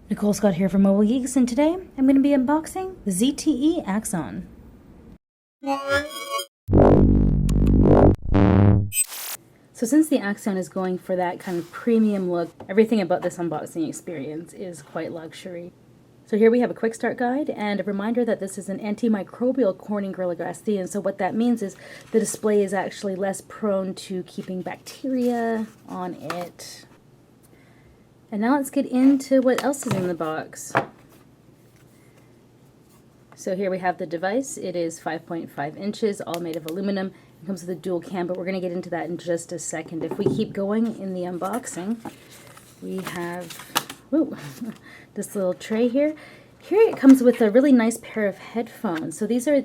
Nicole Scott here from Mobile Geeks, and today I'm going to be unboxing the ZTE Axon. So since the Axon is going for that kind of premium look, everything about this unboxing experience is quite luxury. So here we have a quick start guide and a reminder that this is an antimicrobial Corning Gorilla Glass D, and so what that means is the display is actually less prone to keeping bacteria on it. And now let's get into what else is in the box. So here we have the device. It is 5.5 inches, all made of aluminum. It comes with a dual cam, but we're going to get into that in just a second. If we keep going in the unboxing, we have this little tray here. Here it comes with a really nice pair of headphones. So these are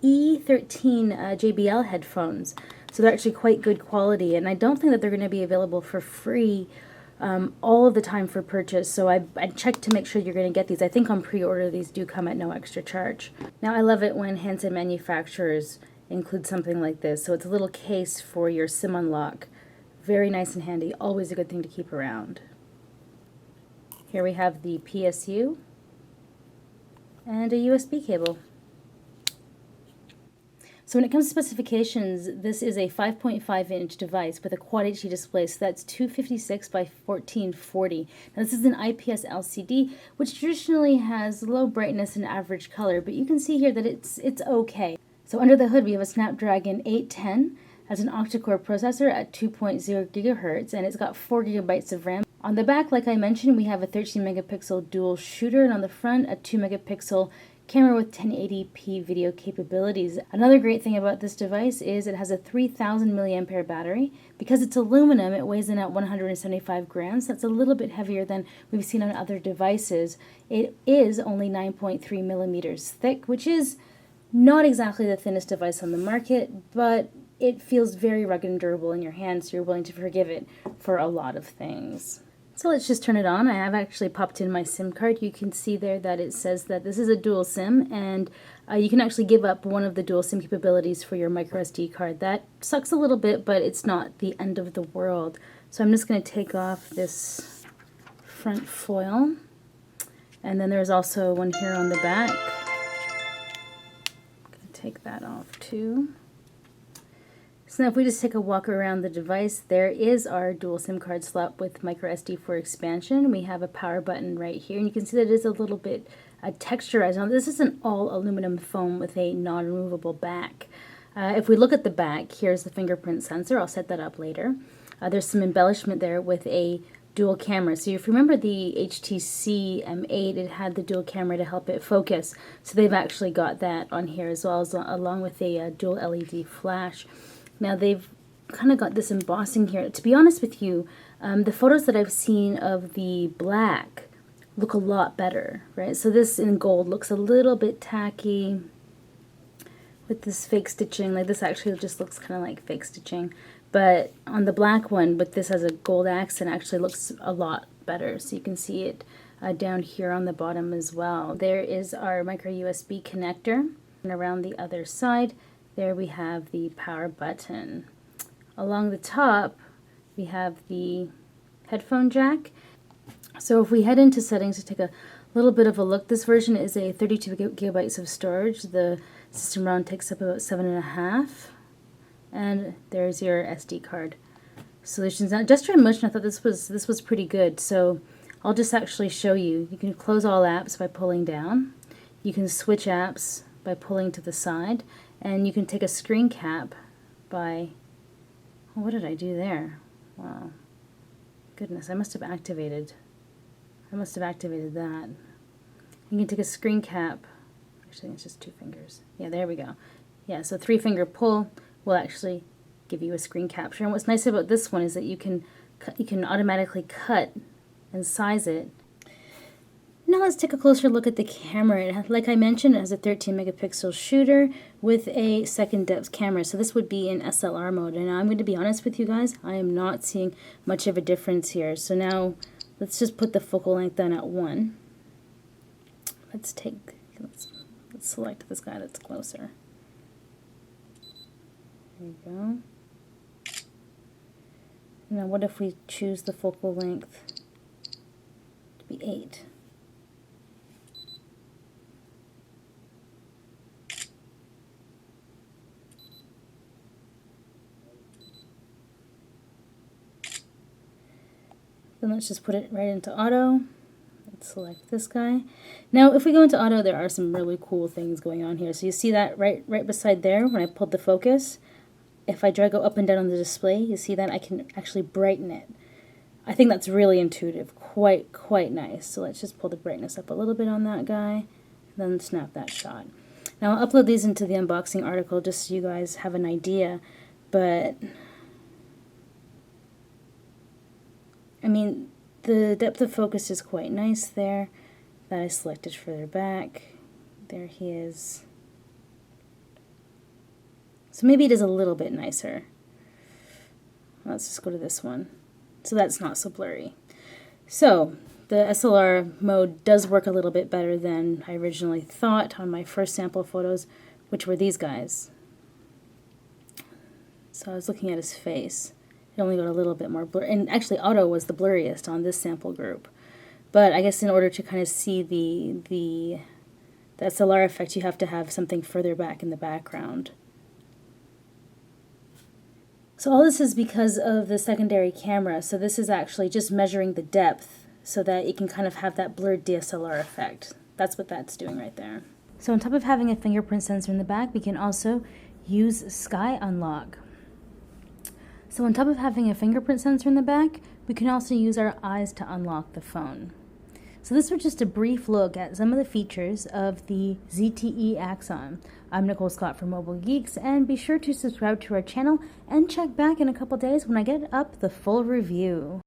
E13 JBL headphones. So they're actually quite good quality, and I don't think that they're going to be available for free all of the time for purchase, so I checked to make sure you're going to get these. I think on pre-order these do come at no extra charge. Now I love it when handset manufacturers include something like this. So it's a little case for your SIM unlock. Very nice and handy, always a good thing to keep around. Here we have the PSU and a USB cable. So when it comes to specifications, this is a 5.5 inch device with a Quad HD display, so that's 256 by 1440. Now this is an IPS LCD, which traditionally has low brightness and average color, but you can see here that it's okay. So under the hood we have a Snapdragon 810, has an octa-core processor at 2.0 gigahertz, and it's got 4 gigabytes of RAM. On the back, like I mentioned, we have a 13 megapixel dual shooter, and on the front a 2 megapixel camera with 1080p video capabilities. Another great thing about this device is it has a 3000 milliampere battery. Because it's aluminum, it weighs in at 175 grams. That's a little bit heavier than we've seen on other devices. It is only 9.3 millimeters thick, which is not exactly the thinnest device on the market, but it feels very rugged and durable in your hands, so you're willing to forgive it for a lot of things. So let's just turn it on. I have actually popped in my SIM card. You can see there that it says that this is a dual SIM, and you can actually give up one of the dual SIM capabilities for your micro SD card. That sucks a little bit, but it's not the end of the world. So I'm just going to take off this front foil, and then there's also one here on the back. I'm going to take that off too. So now if we just take a walk around the device, there is our dual SIM card slot with micro SD for expansion. We have a power button right here, and you can see that it is a little bit texturized. Now this is an all aluminum foam with a non-removable back. If we look at the back, here's the fingerprint sensor. I'll set that up later. There's some embellishment there with a dual camera. So if you remember the HTC M8, it had the dual camera to help it focus. So they've actually got that on here as well, as along with a dual LED flash. Now they've kind of got this embossing here. To be honest with you, the photos that I've seen of the black look a lot better, right? So this in gold looks a little bit tacky with this fake stitching. Like this actually just looks kind of like fake stitching. But on the black one, with this as a gold accent, actually looks a lot better. So you can see it down here on the bottom as well. There is our micro USB connector, and around the other side there we have the power button. Along the top we have the headphone jack. So if we head into settings to take a little bit of a look, this version is a 32 gigabytes of storage. The system ROM takes up about 7.5, and there's your SD card solutions. Now gesture and motion, I thought this was pretty good, so I'll just actually show you. You can close all apps by pulling down. You can switch apps by pulling to the side, and you can take a screen cap by, oh, what did I do there? Wow, goodness, I must have activated that. You can take a screen cap, actually it's just 2 fingers. Yeah, there we go. Yeah, so 3-finger pull will actually give you a screen capture. And what's nice about this one is that you can automatically cut and size it. Now let's take a closer look at the camera. Like I mentioned, it has a 13 megapixel shooter with a second depth camera. So this would be in SLR mode. And I'm going to be honest with you guys, I am not seeing much of a difference here. So now let's just put the focal length down at 1. Let's select this guy that's closer. There you go. Now what if we choose the focal length to be 8? Then let's just put it right into auto. Let's select this guy. Now, if we go into auto, there are some really cool things going on here. So you see that right beside there when I pulled the focus. If I go up and down on the display, you see that I can actually brighten it. I think that's really intuitive, quite nice. So let's just pull the brightness up a little bit on that guy, then snap that shot. Now I'll upload these into the unboxing article just so you guys have an idea, but I mean, the depth of focus is quite nice there. That I selected further back. There he is. So maybe it is a little bit nicer. Let's just go to this one. So that's not so blurry. So the SLR mode does work a little bit better than I originally thought on my first sample photos, which were these guys. So I was looking at his face. It only got a little bit more blur, and actually auto was the blurriest on this sample group. But I guess in order to kind of see the SLR effect, you have to have something further back in the background. So all this is because of the secondary camera. So this is actually just measuring the depth so that it can kind of have that blurred DSLR effect. That's what that's doing right there. So on top of having a fingerprint sensor in the back, we can also use Sky Unlock. So on top of having a fingerprint sensor in the back, we can also use our eyes to unlock the phone. So this was just a brief look at some of the features of the ZTE Axon. I'm Nicole Scott from Mobile Geeks, and be sure to subscribe to our channel and check back in a couple days when I get up the full review.